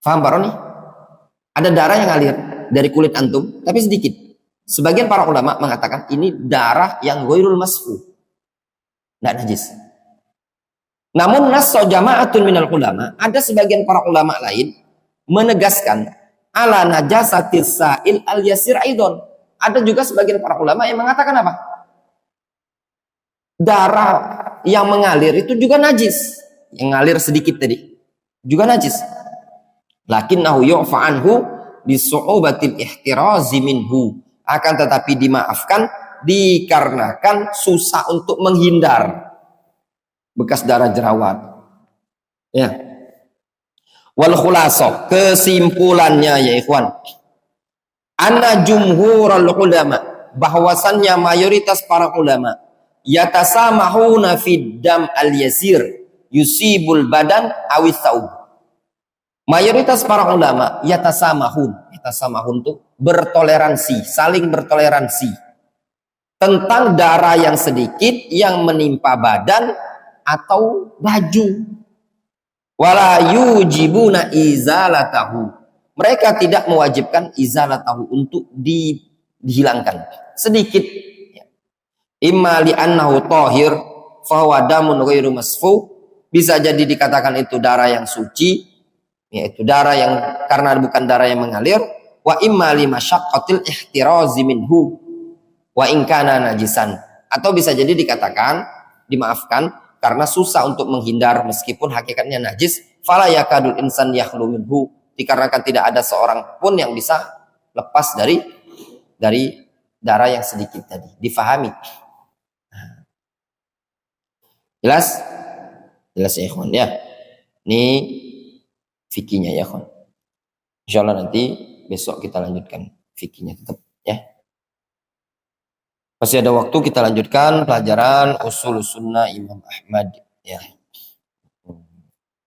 Faham Baroni? Ada darah yang ngalir dari kulit antum tapi sedikit. Sebagian para ulama mengatakan ini darah yang ghairul masfu, tidak najis. Namun nasso jama'atun minal ulama, ada sebagian para ulama lain menegaskan ala najasatis sa'il al-yasir aidon. Ada juga sebagian para ulama yang mengatakan apa? Darah yang mengalir itu juga najis. Yang ngalir sedikit tadi juga najis. Lakinnahu yu'fa anhu bisu'ubatil ihtirazi minhu. Akan tetapi dimaafkan dikarenakan susah untuk menghindar bekas darah jerawat. Ya. Wal khulasoh, kesimpulannya ya ikhwan, anna jumhurul ulama, bahwasannya mayoritas para ulama yatasamahuna fid dam al-yasir yusibul badan awis saub. Mayoritas para ulama yatasamahun tuh bertoleransi, saling bertoleransi tentang darah yang sedikit yang menimpa badan atau baju. Wala yujibuna izalatahu, mereka tidak mewajibkan izalatahu untuk dihilangkan sedikit. Imma li'annahu tahir fahuwa damun ghairu masfu, bisa jadi dikatakan itu darah yang suci, yaitu darah yang karena bukan darah yang mengalir. Wa imma li masyaqqatil ihtirazi minhu wa in kana najisan, atau bisa jadi dikatakan dimaafkan karena susah untuk menghindar meskipun hakikatnya najis. Fala yakadul insan yakhlu minhu, dikarenakan tidak ada seorang pun yang bisa lepas dari darah yang sedikit tadi. Difahami? Jelas? Jelas ya ikhwan ya. Ini fikihnya ya ikhwan. Insyaallah nanti besok kita lanjutkan fikihnya tetap ya. Masih ada waktu kita lanjutkan pelajaran usul sunnah Imam Ahmad ya.